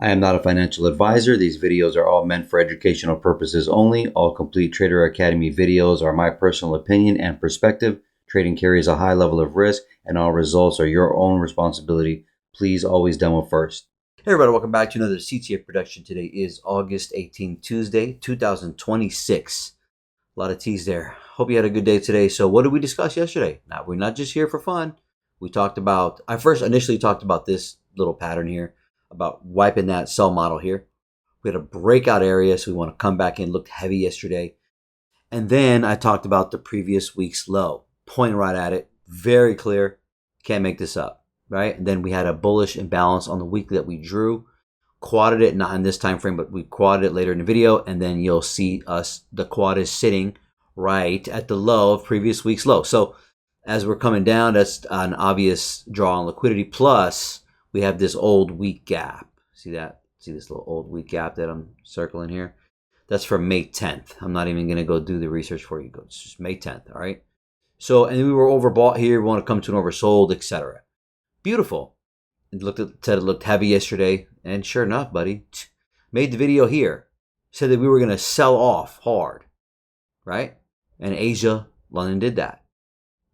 I am not a financial advisor. These videos are all meant for educational purposes only. All complete Trader Academy videos are my personal opinion and perspective. Trading carries a high level of risk, and all results are your own responsibility. Please always demo first. Hey everybody, welcome back to another CTA production. Today is August 18th, Tuesday, 2026. A lot of T's there. Hope you had a good day today. So what did we discuss yesterday? Now, we're not just here for fun. I first initially talked about this little pattern here, about wiping that sell model here. We had a breakout area, so we want to come back in. Looked heavy yesterday. And then I talked about the previous week's low. Point right at it. Very clear. Can't make this up, right? And then we had a bullish imbalance on the weekly that we drew. Quadded it, not in this time frame, but we quadded it later in the video. And then you'll see the quad is sitting right at the low of previous week's low. So as we're coming down, that's an obvious draw on liquidity. Plus, we have this old weak gap. See that? See this little old weak gap that I'm circling here? That's from May 10th. I'm not even going to go do the research for you. It's just May 10th, all right? So, and we were overbought here. We want to come to an oversold, etc. Beautiful. Said it looked heavy yesterday. And sure enough, buddy, made the video here. Said that we were going to sell off hard, right? And Asia, London did that.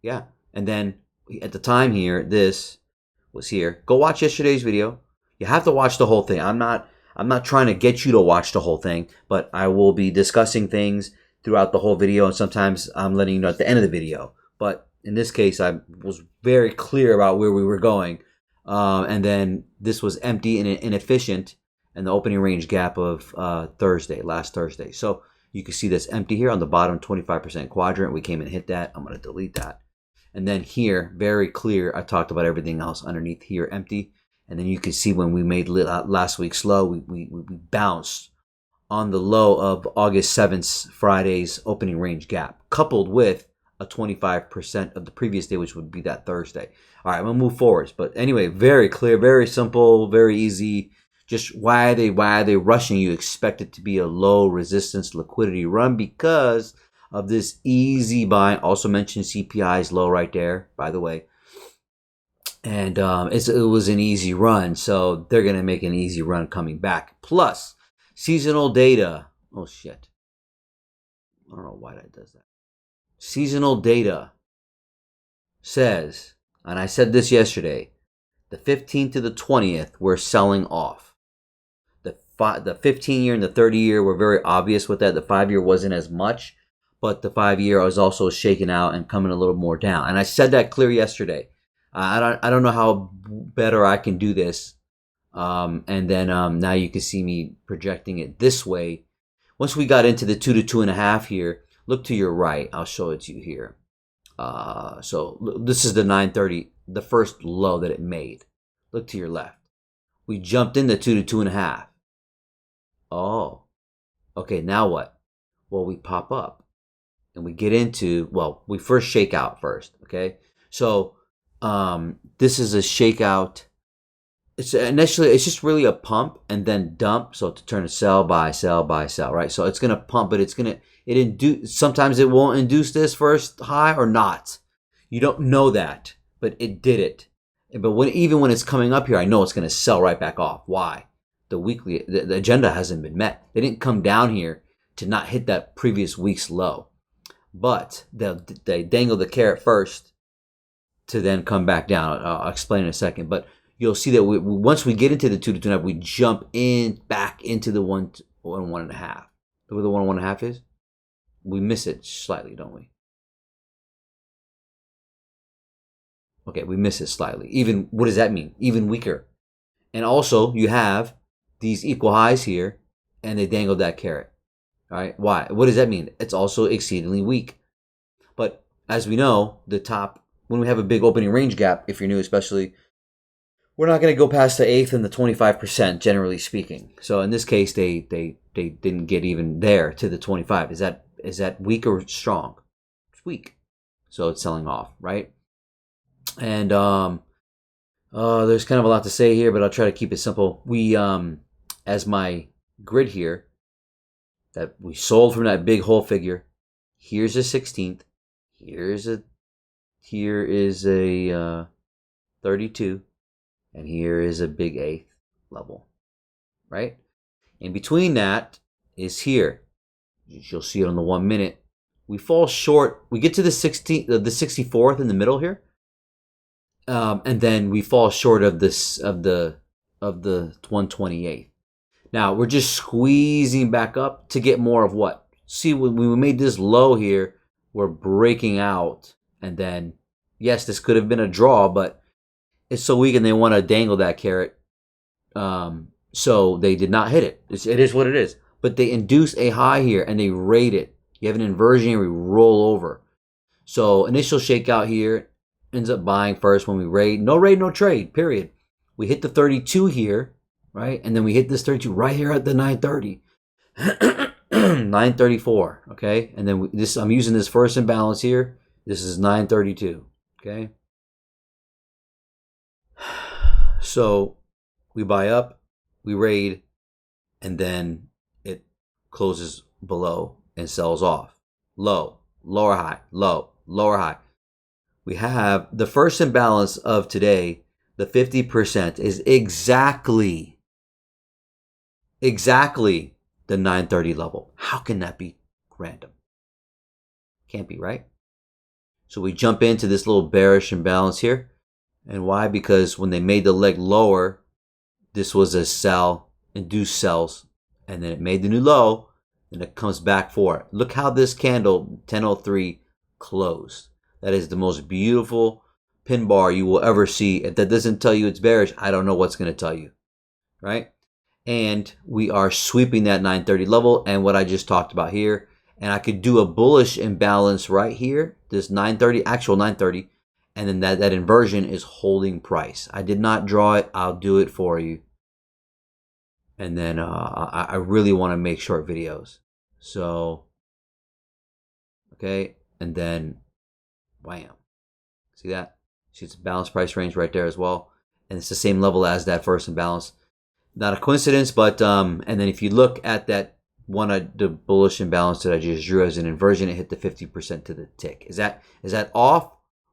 Yeah. And then at the time here, this was here. Go watch yesterday's video. You have to watch the whole thing. I'm not trying to get you to watch the whole thing, but I will be discussing things throughout the whole video, and sometimes I'm letting you know at the end of the video. But in this case, I was very clear about where we were going. And then this was empty and inefficient in the opening range gap of last Thursday. So you can see this empty here on the bottom 25% quadrant. We came and hit that. I'm going to delete that. And then here, very clear, I talked about everything else underneath here, empty. And then you can see when we made last week's low, we bounced on the low of August 7th, Friday's opening range gap, coupled with a 25% of the previous day, which would be that Thursday. All right, I'm going to move forwards. But anyway, very clear, very simple, very easy. Just why are they rushing? You expect it to be a low resistance liquidity run because of this easy buy. Also mentioned CPI's low right there, by the way. And it was an easy run, so they're going to make an easy run coming back. Plus, seasonal data. Oh, shit. I don't know why that does that. Seasonal data says, and I said this yesterday, the 15th to the 20th, we're selling off. The 15-year and the 30-year were very obvious with that. The 5-year wasn't as much, but the 5-year was also shaken out and coming a little more down. And I said that clear yesterday. I don't know how better I can do this. And then now you can see me projecting it this way. Once we got into the 2 to 2.5 here, look to your right. I'll show it to you here. So this is the 930, the first low that it made. Look to your left. We jumped in the 2 to 2.5. Oh, okay. Now what? Well, we pop up and we get into, we first shake out first. Okay. So, this is a shakeout. It's just really a pump and then dump. So to turn to sell, buy, right? So it's going to pump, but sometimes it won't induce this first high or not. You don't know that, but it did it. But even when it's coming up here, I know it's going to sell right back off. Why? The agenda hasn't been met. They didn't come down here to not hit that previous week's low, but they dangle the carrot first to then come back down. I'll explain in a second, but you'll see that once we get into the 2 to 2.5, we jump back into the 1.5. Look where the 1.5 is. We miss it slightly, don't we? Okay, we miss it slightly. Even, what does that mean? Even weaker. And also, you have these equal highs here, and they dangled that carrot. All right, why? What does that mean? It's also exceedingly weak. But as we know, the top, when we have a big opening range gap, if you're new especially, we're not going to go past the 8th and the 25%, generally speaking. So in this case, they didn't get even there to the 25. Is that weak or strong? It's weak. So it's selling off, right? And there's kind of a lot to say here, but I'll try to keep it simple. We, as my grid here, that we sold from that big whole figure. Here's a 16th. Here is a 32, and here is a big 8th level. right? In between that is here. You'll see it on the 1 minute. We fall short. We get to the 64th in the middle here, and then we fall short of this of the 128th. Now we're just squeezing back up to get more of what? See, when we made this low here, we're breaking out, and then yes, this could have been a draw, but it's so weak, and they want to dangle that carrot. So they did not hit it. It is what it is. But they induce a high here, and they rate it. You have an inversion here, we roll over. So initial shakeout here, ends up buying first when we raid. No raid, no trade, period. We hit the 32 here, right? And then we hit this 32 right here at the 930. 934, okay? And then I'm using this first imbalance here. This is 932, okay? So we buy up, we raid, and then it closes below and sells off. Low, lower high, low, lower high. We have the first imbalance of today, the 50% is exactly the 930 level. How can that be random? Can't be, right? So we jump into this little bearish imbalance here. And why? Because when they made the leg lower, this was a sell, induced sells, and then it made the new low, and it comes back for it. Look how this candle, 1003, closed. That is the most beautiful pin bar you will ever see. If that doesn't tell you it's bearish, I don't know what's going to tell you, right? And we are sweeping that 930 level and what I just talked about here. And I could do a bullish imbalance right here, this 930, actual 930, and then that inversion is holding price. I did not draw it. I'll do it for you. And then I really want to make short videos. So, okay, and then wham. See that? See, it's a balanced price range right there as well. And it's the same level as that first imbalance. Not a coincidence, but and then if you look at that one, the bullish imbalance that I just drew as an inversion, it hit the 50% to the tick. Is that off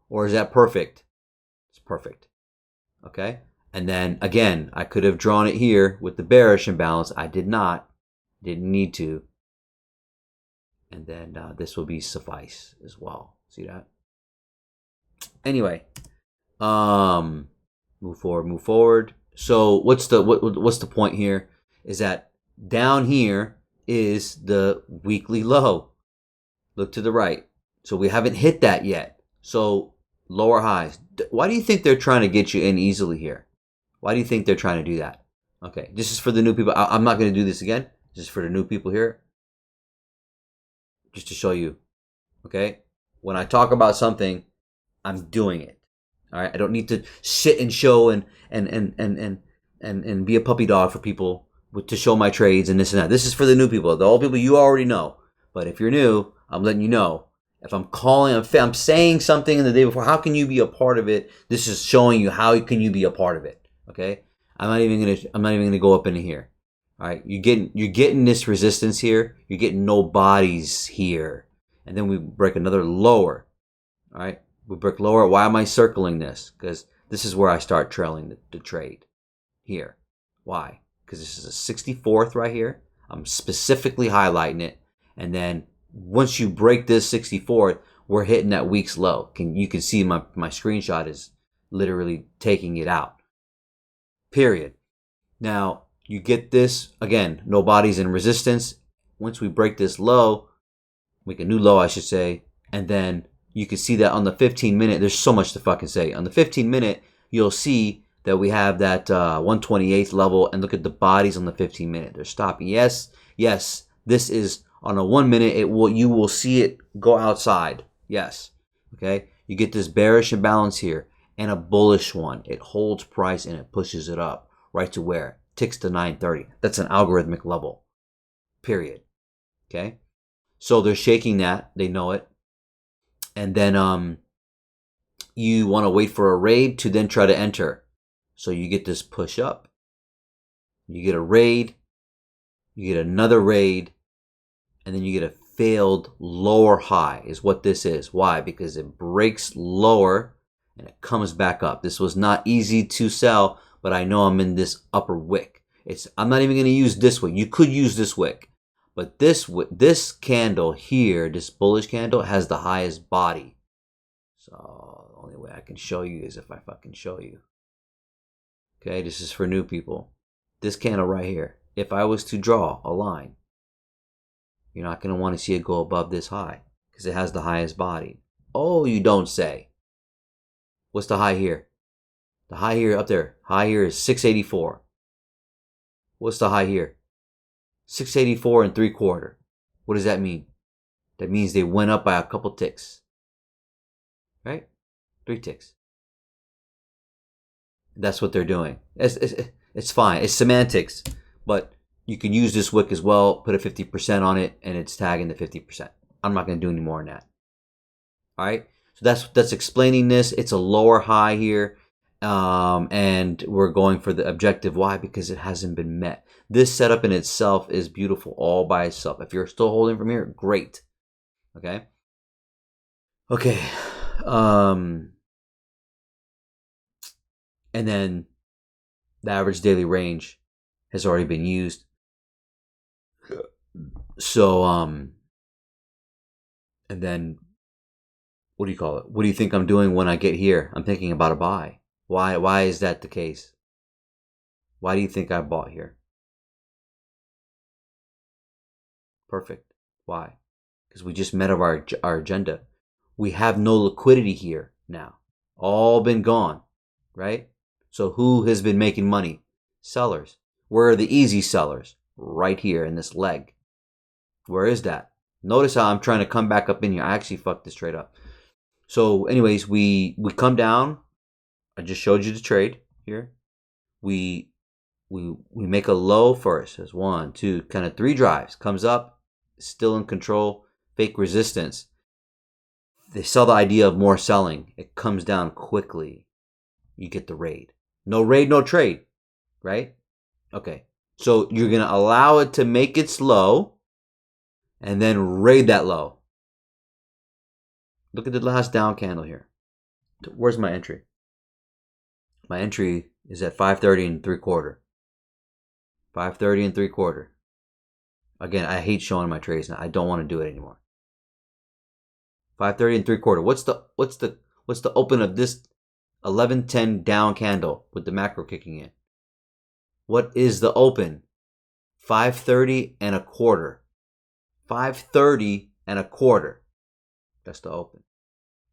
or is that perfect? It's perfect. Okay. And then again, I could have drawn it here with the bearish imbalance. I did not. Didn't need to. And then this will be suffice as well. See that? Anyway, move forward. So what's the point here? Is that down here is the weekly low. Look to the right. So we haven't hit that yet. So lower highs. Why do you think they're trying to get you in easily here? Why do you think they're trying to do that? Okay, this is for the new people. I'm not going to do this again. This is for the new people here. Just to show you. Okay? When I talk about something, I'm doing it. All right? I don't need to sit and show and be a puppy dog for people to show my trades and this and that. This is for the new people. The old people you already know. But if you're new, I'm letting you know. If I'm I'm saying something in the day before, how can you be a part of it? This is showing you how can you be a part of it. Okay? I'm not even gonna go up into here. All right, you're getting this resistance here. You're getting no bodies here, and then we break another lower. All right, we break lower. Why am I circling this? Because this is where I start trailing the trade here. Why? Because this is a 64th right here. I'm specifically highlighting it, and then once you break this 64th, we're hitting that week's low. You can see my screenshot is literally taking it out. Period. Now, you get this, again, no bodies in resistance. Once we break this low, make a new low, I should say, and then you can see that on the 15-minute, there's so much to fucking say. On the 15-minute, you'll see that we have that 128th level, and look at the bodies on the 15-minute. They're stopping. Yes, this is on a 1 minute, you will see it go outside. Yes, okay? You get this bearish imbalance here and a bullish one. It holds price and it pushes it up right to where? Ticks to 930. That's an algorithmic level. Period. Okay? So they're shaking that. They know it. And then you want to wait for a raid to then try to enter. So you get this push up. You get a raid. You get another raid. And then you get a failed lower high is what this is. Why? Because it breaks lower and it comes back up. This was not easy to sell, but I know I'm in this upper wick. I'm not even going to use this wick. You could use this wick. But this candle here, this bullish candle, has the highest body. So the only way I can show you is if I fucking show you. Okay, this is for new people. This candle right here, if I was to draw a line, you're not going to want to see it go above this high because it has the highest body. Oh, you don't say. What's the high here? The high here up there. High here is 684. What's the high here? 684 and 3/4. What does that mean? That means they went up by a couple ticks. Right? 3 ticks. That's what they're doing. It's fine. It's semantics. But you can use this wick as well. Put a 50% on it and it's tagging the 50%. I'm not going to do any more than that. All right? So that's explaining this. It's a lower high here. And we're going for the objective. Why? Because it hasn't been met. This setup in itself is beautiful all by itself. If you're still holding from here, great. Okay. Okay. And then the average daily range has already been used. So, and then what do you call it? What do you think I'm doing when I get here? I'm thinking about a buy. Why is that the case? Why do you think I bought here? Perfect. Why? Because we just met our agenda. We have no liquidity here now. All been gone, right? So who has been making money? Sellers. Where are the easy sellers? Right here in this leg. Where is that? Notice how I'm trying to come back up in here. I actually fucked this trade up. So anyways, we come down. I just showed you the trade here. We make a low first. There's 1, 2, kind of 3 drives. Comes up, still in control. Fake resistance. They sell the idea of more selling. It comes down quickly. You get the raid. No raid, no trade. Right? Okay. So you're going to allow it to make its low and then raid that low. Look at the last down candle here. Where's my entry? My entry is at 530 and 3/4. 530 and 3/4. Again, I hate showing my trades now. I don't want to do it anymore. 530 and 3/4. What's the open of this 1110 down candle with the macro kicking in? What is the open? 530 and 1/4. 530 and 1/4. That's the open.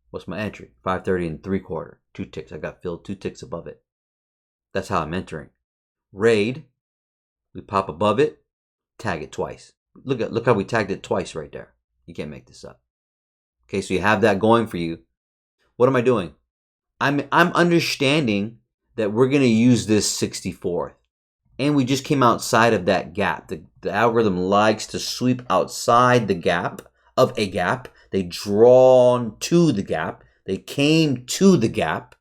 What's my entry? 530 and 3/4. 2 ticks. I got filled 2 ticks above it. That's how I'm entering. Raid. We pop above it. Tag it twice. Look how we tagged it twice right there. You can't make this up. Okay, so you have that going for you. What am I doing? I'm understanding that we're going to use this 64th. And we just came outside of that gap. The algorithm likes to sweep outside the gap of a gap. They drawn to the gap. They came to the gap.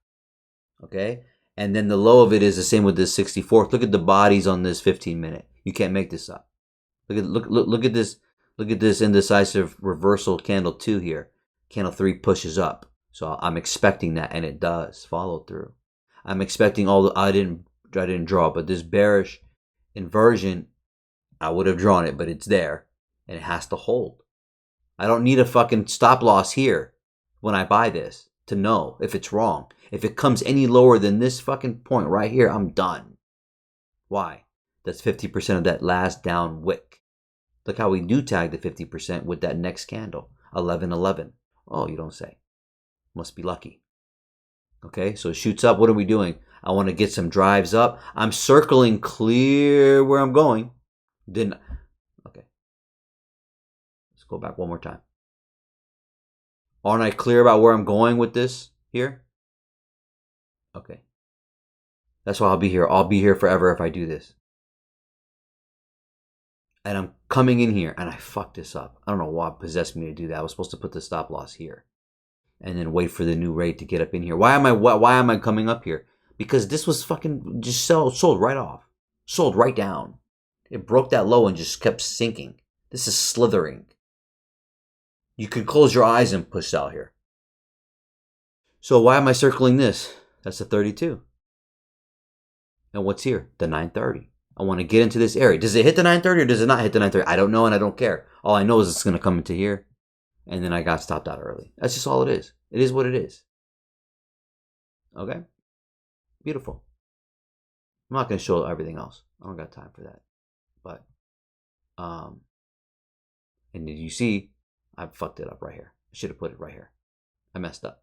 Okay? And then the low of it is the same with this 64th. Look at the bodies on this 15-minute. You can't make this up. Look at this. Look at this indecisive reversal candle 2 here. Candle 3 pushes up. So I'm expecting that, and it does follow through. I'm expecting all the I didn't draw, but this bearish inversion, I would have drawn it, but it's there, and it has to hold. I don't need a fucking stop loss here when I buy this to know if it's wrong. If it comes any lower than this fucking point right here, I'm done. Why? That's 50% of that last down wick. Look how we do tag the 50% with that next candle, 1111. Oh, you don't say. Must be lucky. Okay, so it shoots up. What are we doing? I want to get some drives up. I'm circling clear where I'm going. Okay. Let's go back one more time. Aren't I clear about where I'm going with this here? Okay. That's why I'll be here. I'll be here forever if I do this. And I'm coming in here and I fucked this up. I don't know what possessed me to do that. I was supposed to put the stop loss here and then wait for the new rate to get up in here. Why am I coming up here? Because this was fucking just sold right off. Sold right down. It broke that low and just kept sinking. This is slithering. You could close your eyes and push out here. So why am I circling this? That's a 32. And what's here? The 930. I want to get into this area. Does it hit the 930 or does it not hit the 930? I don't know and I don't care. All I know is it's going to come into here. And then I got stopped out early. That's just all it is. It is what it is. Okay? Beautiful. I'm not going to show everything else. I don't got time for that. But, and did you see, I fucked it up right here. I should have put it right here. I messed up.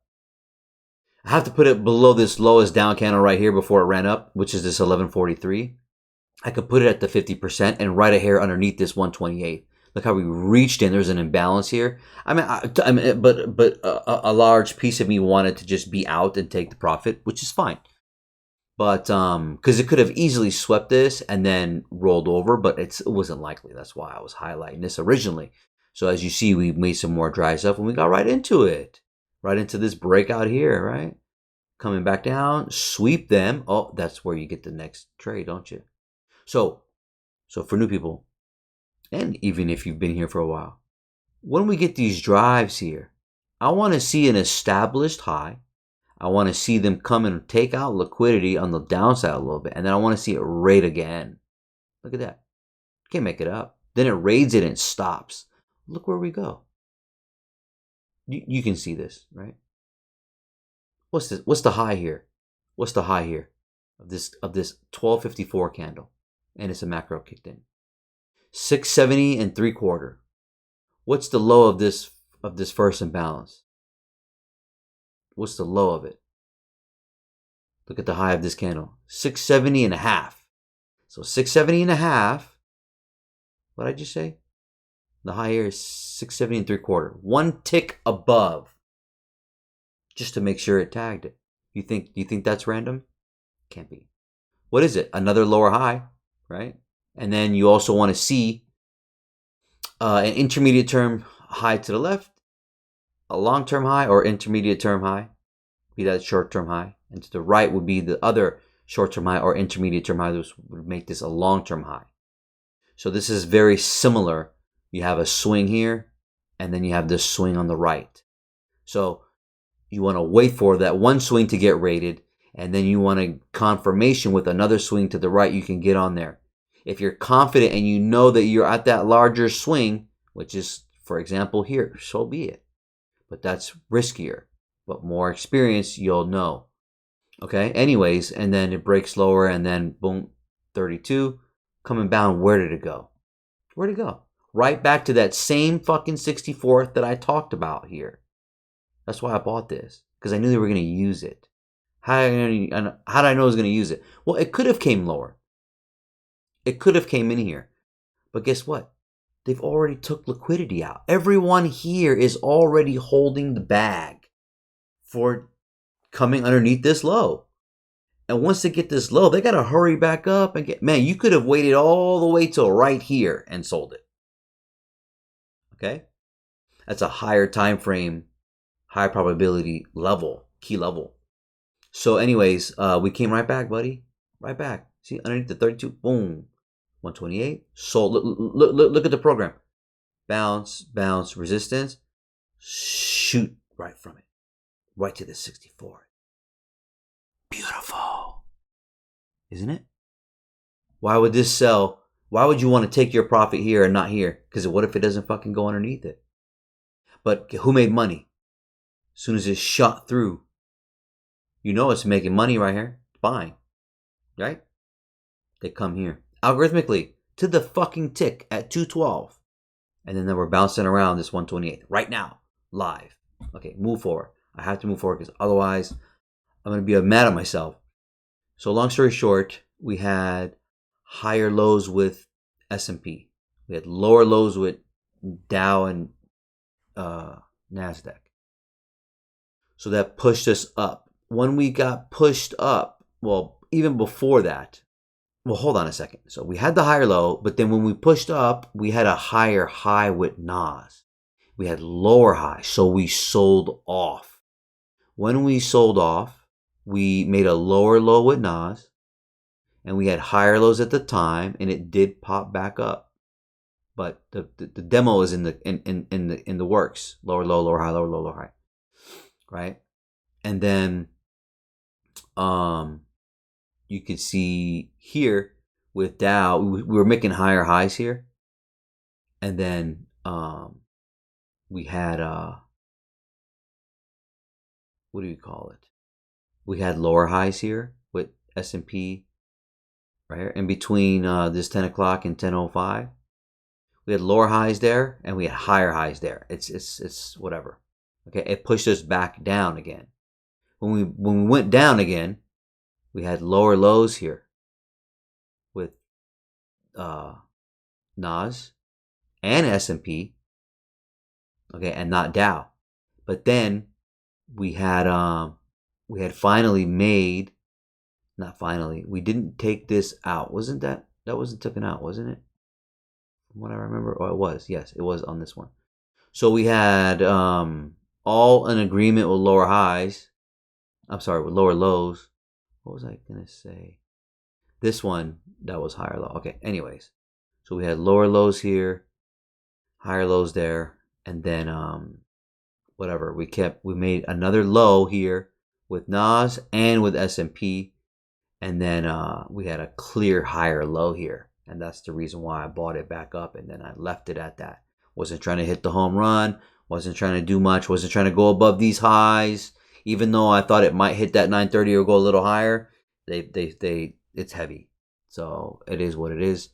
I have to put it below this lowest down candle right here before it ran up, which is this 1143. I could put it at the 50% and right a hair underneath this 128. Look how we reached in. There's an imbalance here. But a large piece of me wanted to just be out and take the profit, which is fine. But because it could have easily swept this and then rolled over, but it wasn't likely. That's why I was highlighting this originally. So as you see, we made some more dry stuff and we got right into it. Right into this breakout here, right? Coming back down, sweep them. Oh, that's where you get the next trade, don't you? So for new people, and even if you've been here for a while, when we get these drives here, I want to see an established high. I want to see them come and take out liquidity on the downside a little bit. And then I want to see it raid again. Look at that. Can't make it up. Then it raids it and stops. Look where we go. You can see this, right? What's this? What's the high here? What's the high here of this 1254 candle? And it's a macro kicked in. 670 and 3/4. What's the low of this first imbalance? What's the low of it? Look at the high of this candle. 670 and a half. So 670 and a half. What did I just say? The high here is 670 and 3/4. One tick above. Just to make sure it tagged it. You think that's random? Can't be. What is it? Another lower high, right? And then you also want to see an intermediate term high to the left, a long-term high or intermediate term high, be that short-term high. And to the right would be the other short-term high or intermediate term high. This would make this a long-term high. So this is very similar. You have a swing here, and then you have this swing on the right. So you want to wait for that one swing to get rated, and then you want a confirmation with another swing to the right you can get on there. If you're confident and you know that you're at that larger swing, which is, for example, here, so be it. But that's riskier. But more experience, you'll know. Okay, anyways, and then it breaks lower, and then boom, 32. Coming down, where did it go? Where'd it go? Right back to that same fucking 64th that I talked about here. That's why I bought this, because I knew they were going to use it. How did I know I was going to use it? Well, it could have came lower. It could have came in here. But guess what? They've already took liquidity out. Everyone here is already holding the bag for coming underneath this low. And once they get this low, they got to hurry back up and get... Man, you could have waited all the way till right here and sold it. Okay? That's a higher time frame, high probability level, key level. So anyways, we came right back, buddy. Right back. See, underneath the 32, boom. 128. Sold. Look at the program. Bounce, bounce, resistance. Shoot right from it. Right to the 64. Beautiful. Isn't it? Why would this sell? Why would you want to take your profit here and not here? Because what if it doesn't fucking go underneath it? But who made money? As soon as it shot through, you know it's making money right here. It's buying. Right? They come here. Algorithmically, to the fucking tick at 212. And then we're bouncing around this 128. Right now. Live. Okay, move forward. I have to move forward because otherwise I'm going to be mad at myself. So long story short, we had higher lows with S&P. We had lower lows with Dow and NASDAQ. So that pushed us up. When we got pushed up, well, even before that, well, hold on a second. So we had the higher low, but then when we pushed up, we had a higher high with NAS. We had lower high, so we sold off. When we sold off, we made a lower low with NAS, and we had higher lows at the time, and it did pop back up. But the demo is in the works. Lower low, lower high, lower low, lower high. Right? And then you can see here with Dow, we were making higher highs here, and then we had what do you call it? We had lower highs here with S&P right here. In between this 10 o'clock and 10:05. We had lower highs there and we had higher highs there. It's whatever. Okay, it pushed us back down again. When we went down again, we had lower lows here with NAS and S&P. Okay, and not Dow. But then we had finally made, not finally, we didn't take this out. Wasn't that wasn't taken out, wasn't it? From what I remember. Oh, it was. Yes, it was on this one. So we had all in agreement with lower highs. I'm sorry, with lower lows. What was I gonna say? This one that was higher low. Okay, anyways. So we had lower lows here, higher lows there, and then whatever. We made another low here with NAS and with S&P, and then we had a clear higher low here, and that's the reason why I bought it back up, and then I left it at that. Wasn't trying to hit the home run, wasn't trying to do much, wasn't trying to go above these highs, even though I thought it might hit that 930 or go a little higher. It's heavy, so it is what it is.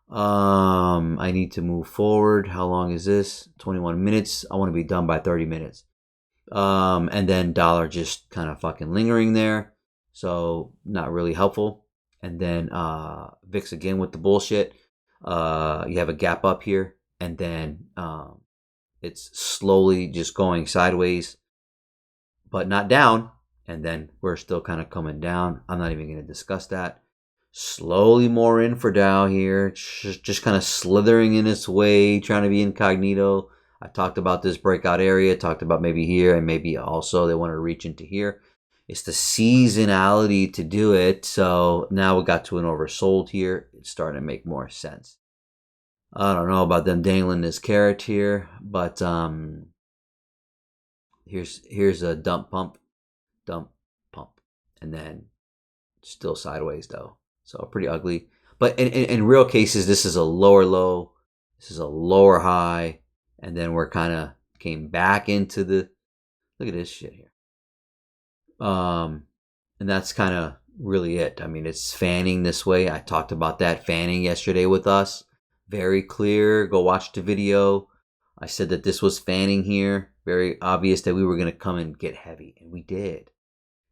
I need to move forward. How long is this? 21 minutes. I want to be done by 30 minutes. And then dollar just kind of fucking lingering there. So not really helpful. And then VIX again with the bullshit. You have a gap up here, and then it's slowly just going sideways, but not down. And then we're still kind of coming down. I'm not even going to discuss that. Slowly more in for Dow here, just kind of slithering in its way, trying to be incognito. I talked about this breakout area, talked about maybe here, and maybe also they want to reach into here. It's the seasonality to do it. So now we got to an oversold here. It's starting to make more sense. I don't know about them dangling this carrot here, but here's a dump pump, and then still sideways though. So pretty ugly. But in real cases, this is a lower low. This is a lower high. And then we're kind of came back into the, look at this shit here. And that's kind of really it. I mean, it's fanning this way. I talked about that fanning yesterday with us. Very clear. Go watch the video. I said that this was fanning here. Very obvious that we were going to come and get heavy. And we did.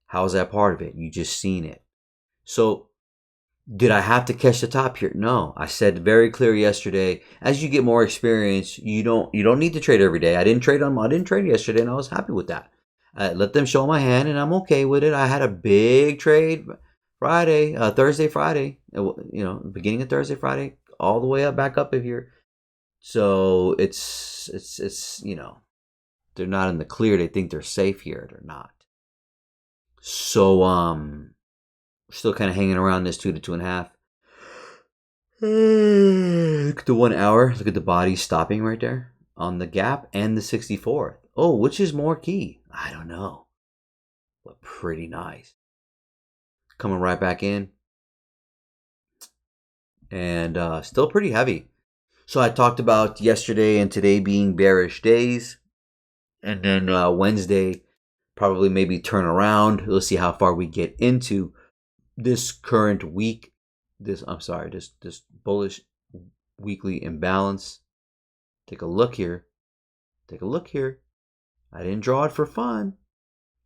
How's that part of it? You just seen it. So did I have to catch the top here? No. I said very clear yesterday, as you get more experience, you don't need to trade every day. I didn't trade yesterday, and I was happy with that. I let them show my hand, and I'm okay with it. I had a big trade Thursday, Friday, beginning of Thursday, Friday, all the way up back up here. So it's they're not in the clear. They think they're safe here. They're not. So still kind of hanging around this 2 to 2.5. Look at the 1 hour. Look at the body stopping right there on the gap and the 64th. Oh, which is more key? I don't know. But pretty nice. Coming right back in. And still pretty heavy. So I talked about yesterday and today being bearish days. And then Wednesday, probably maybe turn around. Let's see how far we get into this current week, this bullish weekly imbalance. Take a look here. I didn't draw it for fun.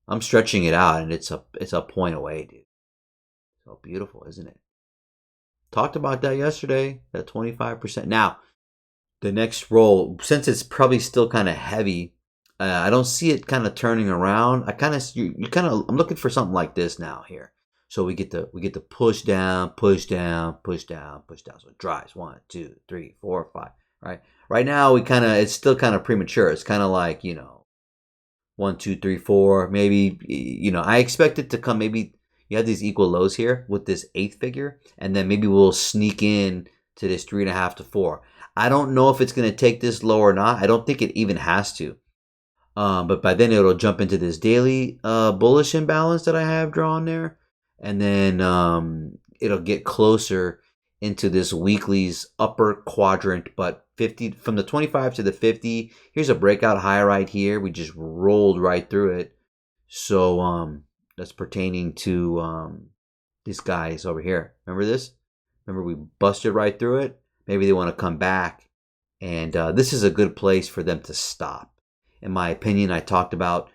I'm stretching it out, and it's a point away, dude. So beautiful, isn't it? Talked about that yesterday, that 25%. Now, the next roll, since it's probably still kind of heavy, I don't see it kind of turning around. I'm looking for something like this now here. So we get to push down. So it drives 1, 2, 3, 4, 5. Right. Right now it's still kind of premature. It's kind of like 1, 2, 3, 4. Maybe I expect it to come. Maybe you have these equal lows here with this 8th figure, and then maybe we'll sneak in to this 3.5 to 4. I don't know if it's going to take this low or not. I don't think it even has to. But by then it'll jump into this daily bullish imbalance that I have drawn there. And then it'll get closer into this weekly's upper quadrant, but 50 from the 25 to the 50. Here's a breakout high right here. We just rolled right through it. So that's pertaining to these guys over here. Remember this? Remember we busted right through it? Maybe they want to come back. And this is a good place for them to stop. In my opinion, I talked about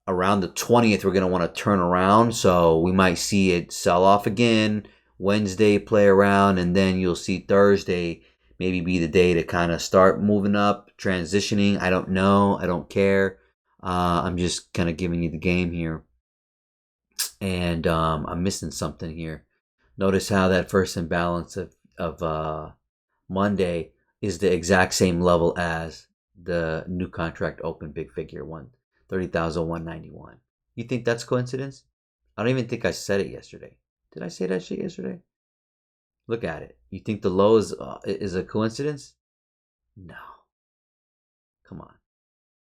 around the 20th, we're going to want to turn around. So we might see it sell off again. Wednesday, play around. And then you'll see Thursday maybe be the day to kind of start moving up, transitioning. I don't know. I don't care. I'm just kind of giving you the game here. And I'm missing something here. Notice how that first imbalance of Monday is the exact same level as the new contract open big figure 30,191. You think that's coincidence? I don't even think I said it yesterday. Did I say that shit yesterday? Look at it. You think the low is a coincidence? No. Come on.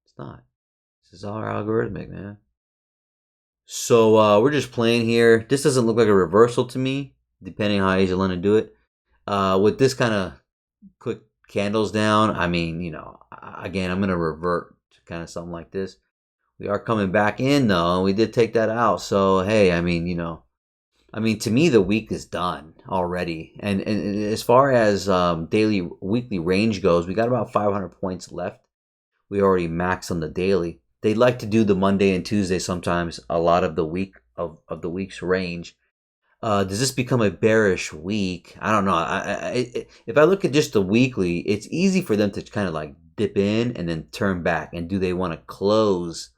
It's not. This is all algorithmic, man. So we're just playing here. This doesn't look like a reversal to me, depending on how Asia London do it. With this kind of quick candles down, I mean, again, I'm going to revert to kind of something like this. We are coming back in, though, and we did take that out. So, hey, I mean, to me, the week is done already. And as far as weekly range goes, we got about 500 points left. We already maxed on the daily. They like to do the Monday and Tuesday sometimes, a lot of the week of the week's range. Does this become a bearish week? I don't know. If I look at just the weekly, it's easy for them to kind of like dip in and then turn back. And do they want to close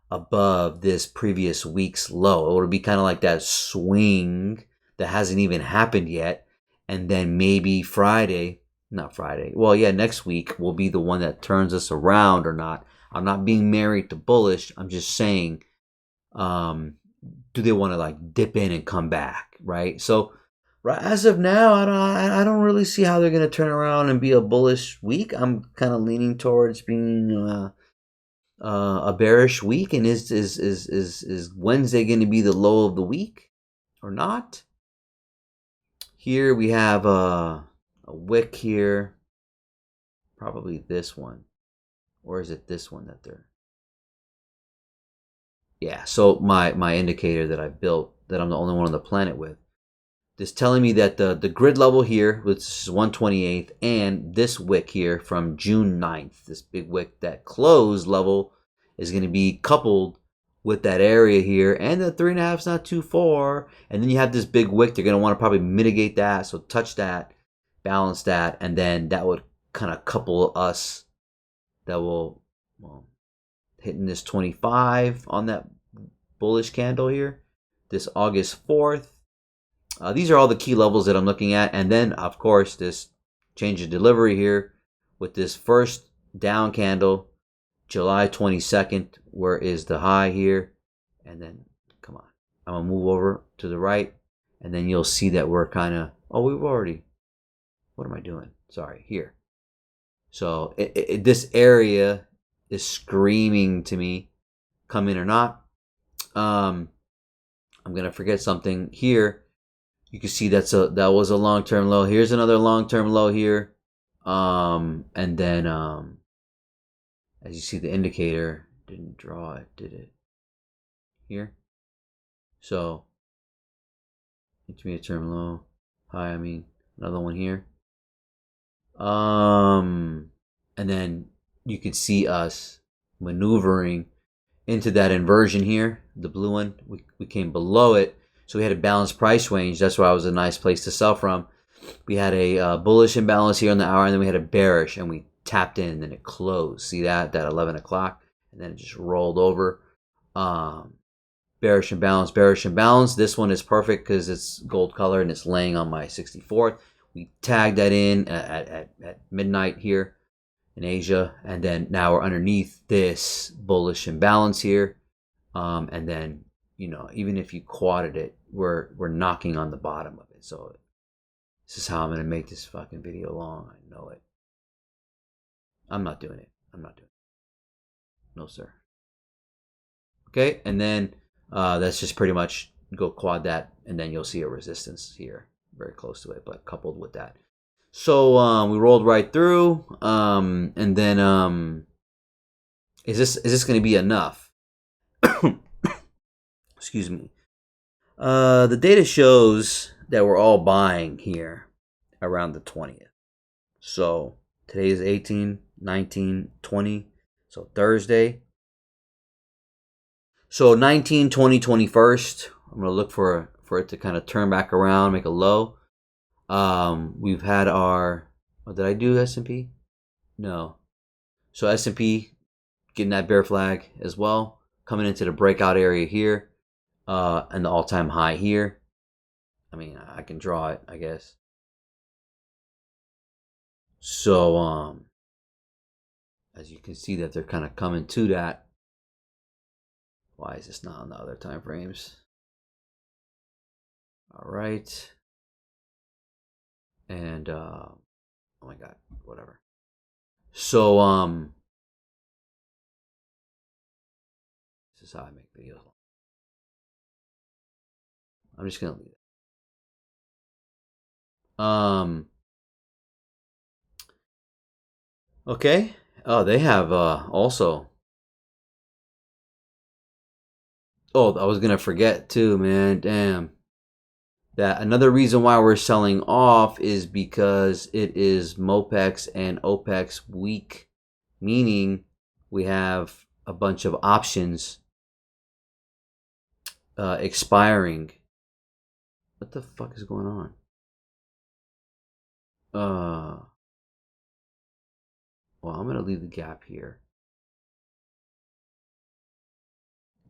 above this previous week's low? It would be kind of like that swing that hasn't even happened yet. And then maybe next week will be the one that turns us around or not. I'm not being married to bullish. I'm just saying, do they want to like dip in and come back, right? So right as of now, I don't really see how they're going to turn around and be a bullish week. I'm kind of leaning towards being a bearish week. And is Wednesday going to be the low of the week or not? Here we have a wick here, probably this one, or is it this one that they're? Yeah, so my indicator that I've built, that I'm the only one on the planet with, is telling me that the grid level here, which is 128th, and this wick here from June 9th, this big wick, that close level is going to be coupled with that area here, and the 3.5 is not too far, and then you have this big wick. They're going to want to probably mitigate that, so touch that, balance that, and then that would kind of couple us. That will, hitting this 25 on that bullish candle here, this August 4th. These are all the key levels that I'm looking at. And then, of course, this change of delivery here with this first down candle, July 22nd, where is the high here. And then, come on, I'm going to move over to the right. And then you'll see that we're kind of, what am I doing? Sorry, here. So this area is screaming to me, come in or not. I'm gonna forget something here. You can see that was a long-term low. Here's another long-term low here. And then as you see, the indicator didn't draw it, did it? Here. So intermediate term low, high. Another one here. And then you could see us maneuvering into that inversion here, the blue one. We came below it, so we had a balanced price range. That's why it was a nice place to sell from. We had a bullish imbalance here on the hour, and then we had a bearish, and we tapped in, and then it closed. See that 11 o'clock, and then it just rolled over. Bearish imbalance. This one is perfect because it's gold color and it's laying on my 64th. We tagged that in at midnight here in Asia, and then now we're underneath this bullish imbalance here, and then even if you quadded it, we're knocking on the bottom of it. So this is how I'm gonna make this fucking video long. I know it. I'm not doing it. No, sir. Okay, and then that's just pretty much go quad that, and then you'll see a resistance here. very close to it, but coupled with that. So we rolled right through, and then is this going to be enough? Excuse me. The data shows that we're all buying here around the 20th. So today is 18, 19, 20. So Thursday. So 19, 20, 21st. I'm going to look for it to kind of turn back around, make a low. We've had our, did I do S&P? No. So S&P getting that bear flag as well, coming into the breakout area here, and the all-time high here. I mean, I can draw it, I guess. So as you can see that they're kind of coming to that. Why is this not on the other time frames? All right. And oh my god, whatever. So this is how I make videos. I'm just gonna leave it. Okay. Oh, they have also. Oh, I was gonna forget too, man. Damn. That another reason why we're selling off is because it is MOPEX and OPEX week, meaning we have a bunch of options expiring. What the fuck is going on? Well, I'm gonna leave the gap here.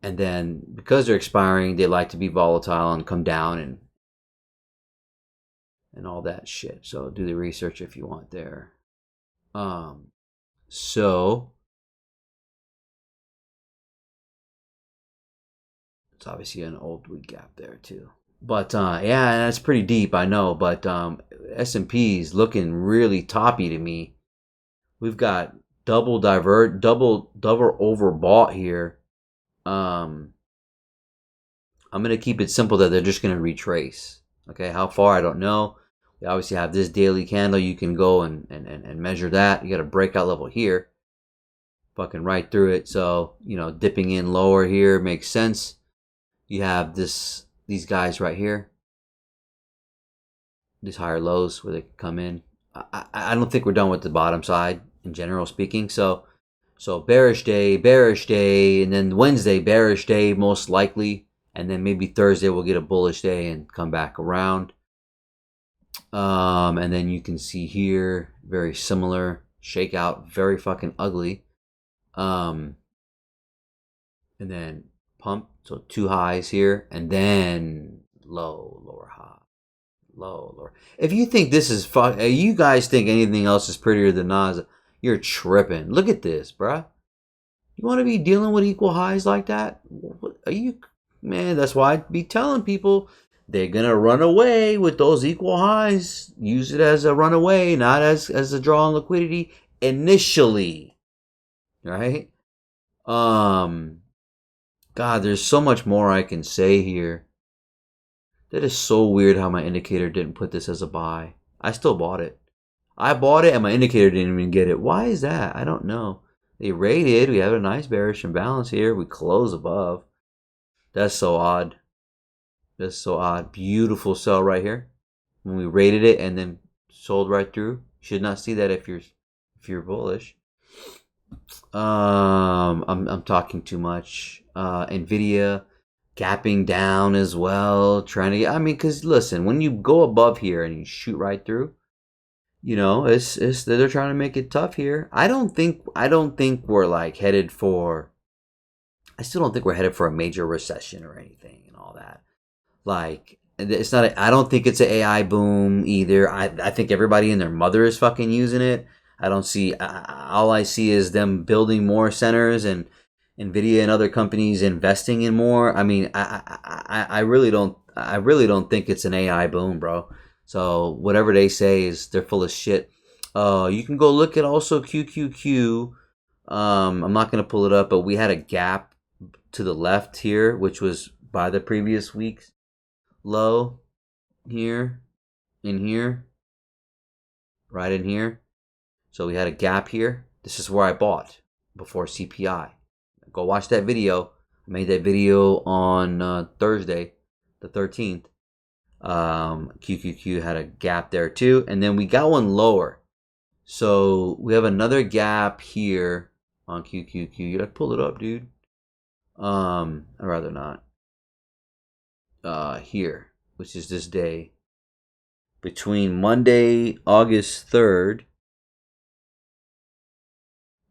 And then because they're expiring, they like to be volatile and come down and all that shit. So do the research if you want there. So it's obviously an old week gap there too. But yeah, that's pretty deep, I know. But S&P is looking really toppy to me. We've got double overbought here. I'm gonna keep it simple that they're just gonna retrace. Okay, how far I don't know. We obviously have this daily candle. You can go and measure that. You got a breakout level here, fucking right through it. So dipping in lower here makes sense. You have these guys right here, these higher lows where they can come in. I don't think we're done with the bottom side in general speaking. So bearish day, and then Wednesday bearish day most likely, and then maybe Thursday we'll get a bullish day and come back around. And then you can see here very similar shakeout, very fucking ugly. And then pump, so two highs here, and then lower high, lower. If you think this is you guys think anything else is prettier than Nas, you're tripping. Look at this, bruh. You want to be dealing with equal highs like that? Are you, man? That's why I'd be telling people they're gonna run away with those equal highs. Use it as a runaway, not as a draw on liquidity initially, right? God, there's so much more I can say here. That is so weird how my indicator didn't put this as a buy. I still bought it. I bought it and my indicator didn't even get it. Why is that? I don't know. They rated. We have a nice bearish imbalance here. We close above. That's so odd. That's so odd. Beautiful sell right here. When we rated it and then sold right through. You should not see that if you're bullish. I'm talking too much. Nvidia gapping down as well, trying to get. I mean, because listen, when you go above here and you shoot right through, it's they're trying to make it tough here. I don't think we're like headed for. I still don't think we're headed for a major recession or anything and all that. Like, it's not. I don't think it's an AI boom either. I think everybody and their mother is fucking using it. I don't see. All I see is them building more centers and Nvidia and other companies investing in more. I mean, I really don't. I really don't think it's an AI boom, bro. So whatever they say is they're full of shit. You can go look at also QQQ. I'm not gonna pull it up, but we had a gap to the left here, which was by the previous week's low here. in here, right in here. So we had a gap here. This is where I bought before CPI. Go watch that video. I made that video on Thursday, the 13th. QQQ had a gap there too. And then we got one lower. So we have another gap here on QQQ. You gotta pull it up, dude. I'd rather not. Here, which is this day. Between Monday, August 3rd,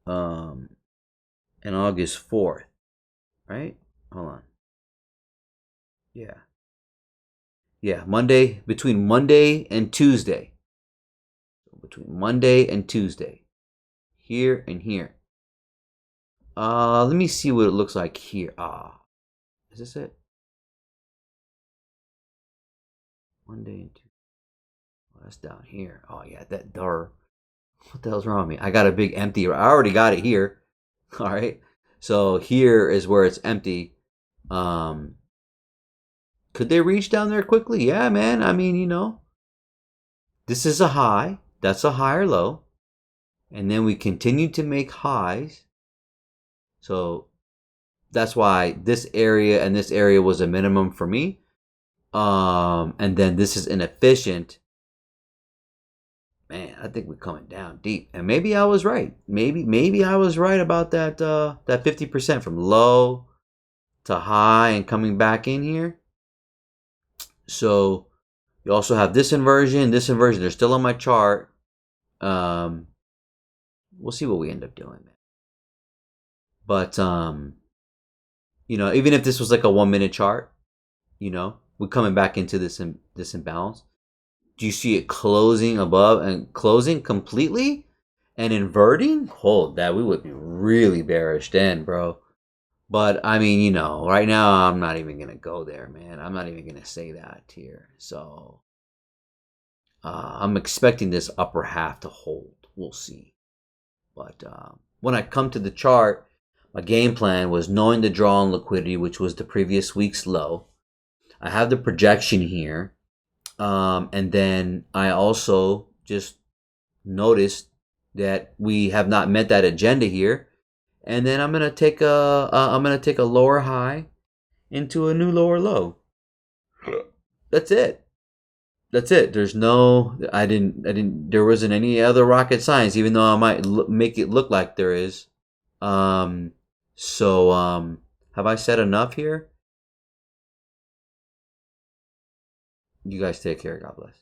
and August 4th. Right? Hold on. Yeah. Yeah, Monday, between Monday and Tuesday. Between Monday and Tuesday. Here and here. Let me see what it looks like here. Is this it? Monday and Tuesday. Oh, that's down here. Oh yeah, that door. What the hell's wrong with me? I got a big empty. I already got it here. All right. So here is where it's empty. Could they reach down there quickly? Yeah, man. I mean, this is a high. That's a higher low. And then we continue to make highs. So that's why this area and this area was a minimum for me. And then this is inefficient. Man, I think we're coming down deep. And maybe I was right. Maybe I was right about that 50% from low to high and coming back in here. So you also have this inversion. They're still on my chart. We'll see what we end up doing, man. But even if this was like a 1 minute chart, we're coming back into this imbalance. Do you see it closing above and closing completely and inverting? Hold that, we would be really bearish then, bro. But I mean, right now I'm not even gonna go there, man. I'm not even gonna say that here. So I'm expecting this upper half to hold. We'll see. But when I come to the chart, my game plan was knowing the draw on liquidity, which was the previous week's low. I have the projection here. And then I also just noticed that we have not met that agenda here. And then I'm gonna take a lower high into a new lower low. That's it. There wasn't any other rocket science, even though I might make it look like there is. So have I said enough here? You guys take care. God bless.